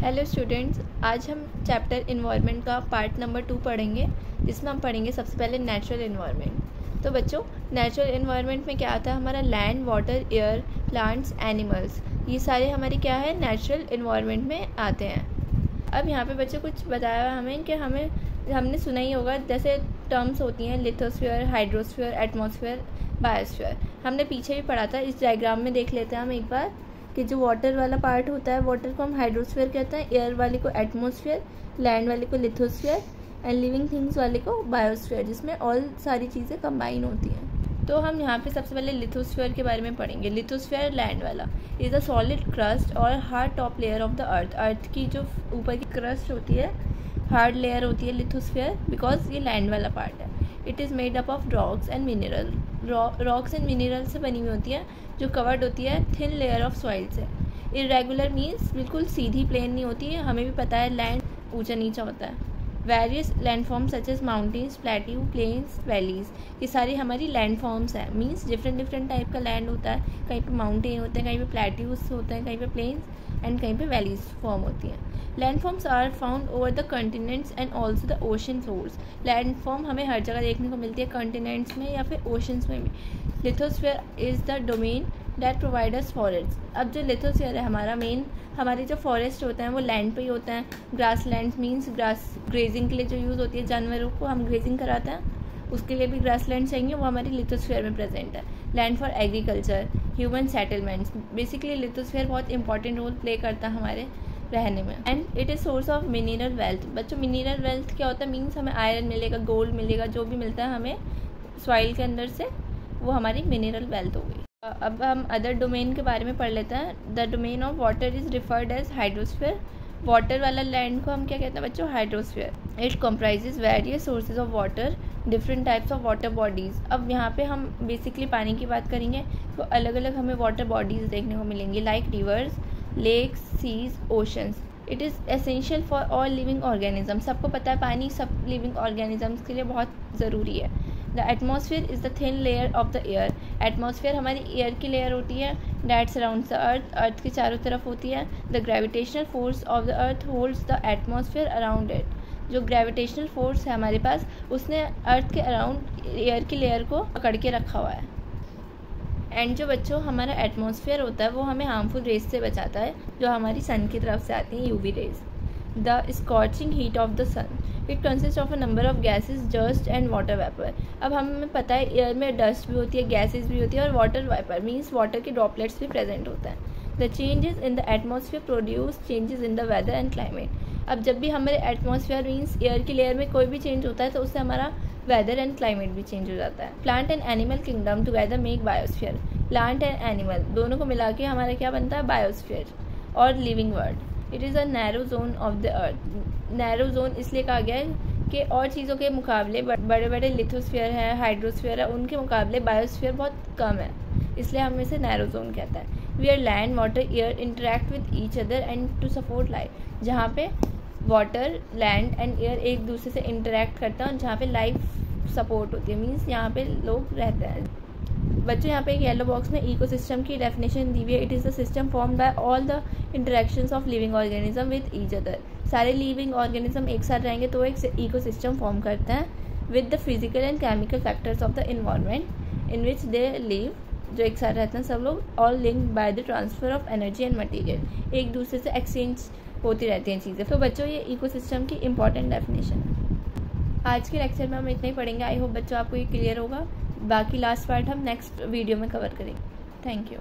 Hello students, आज हम chapter environment का पार्ट नंबर 2 पढ़ेंगे, जिसमें हम पढ़ेंगे सबसे पहले नेचुरल इन्वायरमेंट। तो बच्चों, नेचुरल इन्वायरमेंट में क्या आता है? हमारा land, water, air, plants, animals, ये सारे हमारे क्या है, नेचुरल इन्वायरमेंट में आते हैं। अब यहाँ पे बच्चों कुछ बताया हुआ हमें कि हमने सुना ही होगा, जैसे टर्म्स होती हैं लिथोस्फीयर, हाइड्रोस्फीयर, एटमॉस्फेयर, बायोस्फीयर। हमने पीछे भी पढ़ा था। इस डायग्राम में देख लेते हैं हम एक बार कि जो वाटर वाला पार्ट होता है, वाटर को हम हाइड्रोस्फीयर कहते हैं, एयर वाले को एटमॉस्फेयर, लैंड वाले को लिथोस्फीयर एंड लिविंग थिंग्स वाले को बायोस्फीयर, जिसमें ऑल सारी चीज़ें कंबाइन होती हैं। तो हम यहाँ पे सबसे पहले लिथोस्फीयर के बारे में पढ़ेंगे। लिथोस्फीयर लैंड वाला इज़ अ सॉलिड क्रस्ट और hard top layer of the earth. Earth की जो ऊपर की क्रस्ट होती है, हार्ड लेयर होती है लिथोस्फीयर, बिकॉज ये लैंड वाला पार्ट है। It is made up of rocks and mineral. Rocks and mineral से बनी हुई होती है, जो कवर्ड होती है थिन लेयर ऑफ सॉइल से। इरेगुलर मीन्स बिल्कुल सीधी प्लेन नहीं होती है। हमें भी पता है लैंड ऊंचा नीचा होता है। Various landforms such as mountains, plateaus, plains, valleys, ये सारी हमारी लैंडफॉर्म्स हैं। मीन्स डिफरेंट टाइप का लैंड होता है। कहीं पे माउंटेन होते हैं, कहीं पे प्लेट्यूज होते हैं, कहीं पे प्लेन्स एंड कहीं पे वैलीज फॉर्म होती हैं। Landforms are found over the continents and also the ocean floors. Landform हमें हर जगह देखने को मिलती है, कंटिनेंट्स में या फिर ओशंस में भी। Lithosphere is the domain that provide us forest. अब जो लिथोस्फीयर है हमारा मेन, हमारे जो फॉरेस्ट होते हैं वो लैंड पे ही होते हैं। Grass land means grass grazing के लिए जो यूज़ होती है, जानवरों को हम ग्रेजिंग कराते हैं, उसके लिए भी ग्रास लैंड चाहिए, वो हमारी लिथोस्फीयर में प्रेजेंट है। Land for agriculture, human settlements, basically lithosphere बहुत इंपॉर्टेंट रोल प्ले करता है हमारे रहने में। And it is source of mineral wealth. बच्चों, मिनरल वेल्थ क्या होता है? मीन्स हमें आयरन मिलेगा, गोल्ड मिलेगा, जो भी मिलता है हमें सॉइल के अंदर से, वो हमारी मिनरल वेल्थ हो गई। अब हम अदर डोमेन के बारे में पढ़ लेते हैं। The domain of water is referred as hydrosphere. Water वाला लैंड को हम क्या कहते हैं बच्चों? Hydrosphere. It comprises various sources of water, different types of water bodies. अब यहाँ पे हम बेसिकली पानी की बात करेंगे तो अलग अलग हमें वाटर बॉडीज़ देखने को मिलेंगी, like rivers, lakes, seas, oceans. It is essential for all living organism. सबको पता है पानी सब लिविंग ऑर्गेनिजम्स के लिए बहुत ज़रूरी है। The atmosphere is the thin layer of the air. Atmosphere हमारी एयर की लेयर होती है दैट सराउंड्स द अर्थ, अर्थ के चारों तरफ होती है। The gravitational force of the earth holds the atmosphere around it. जो ग्रेविटेशनल फोर्स है हमारे पास, उसने अर्थ के अराउंड एयर की लेयर को पकड़ के रखा हुआ है। एंड जो बच्चों हमारा एटमॉस्फेयर होता है वो हमें हार्मफुल रेज से बचाता है, जो हमारी सन की तरफ से आती हैं, UV rays. The scorching heat of the sun, it consist of a number of gases, dust and water vapour. अब हमें पता है एयर में डस्ट भी होती है, गैसेज भी होती है, और वाटर वेपर मीन्स वाटर के ड्रॉपलेट्स भी प्रेजेंट होता है। The changes in the atmosphere produce changes in the weather and climate. अब जब भी हमारे एटमॉस्फेयर मीन्स एयर की लेयर में कोई भी चेंज होता है तो उससे हमारा वेदर एंड क्लाइमेट भी चेंज हो जाता है। Plant and animal kingdom together make biosphere. Plant and animal दोनों को मिला के हमारा क्या बनता है? बायोस्फीयर और living world. It is a narrow zone of the earth. Narrow zone इसलिए कहा गया है कि और चीज़ों के मुकाबले बड़े बड़े लिथोस्फीयर है, हाइड्रोस्फीयर है, उनके मुकाबले बायोस्फीयर बहुत कम है, इसलिए हम इसे नैरो जोन कहते हैं। Where land, water, air interact with each other and to support life. जहाँ पे वाटर, लैंड एंड एयर एक दूसरे से इंटरेक्ट करते हैं और जहाँ पे लाइफ सपोर्ट होती है, मीन्स यहाँ पे लोग रहते हैं। बच्चों, यहाँ पे एक येलो बॉक्स में इकोसिस्टम की डेफिनेशन दी हुई है। It is the system formed by all the interactions of living organism with each other. सारे लिविंग ऑर्गेनिज्म एक साथ रहेंगे तो एक इकोसिस्टम फॉर्म करते हैं with the physical and chemical factors of the environment in which they live. जो एक साथ रहते हैं सब लोग, all linked by the transfer of energy and material. एक दूसरे से एक्सचेंज होती रहती हैं चीज़ें। तो बच्चों, ये इकोसिस्टम की इंपॉर्टेंट डेफिनेशन है। आज के लेक्चर में हम इतना ही पढ़ेंगे। आई होप बच्चों आपको ये क्लियर होगा। बाकी लास्ट पार्ट हम नेक्स्ट वीडियो में कवर करेंगे। Thank you.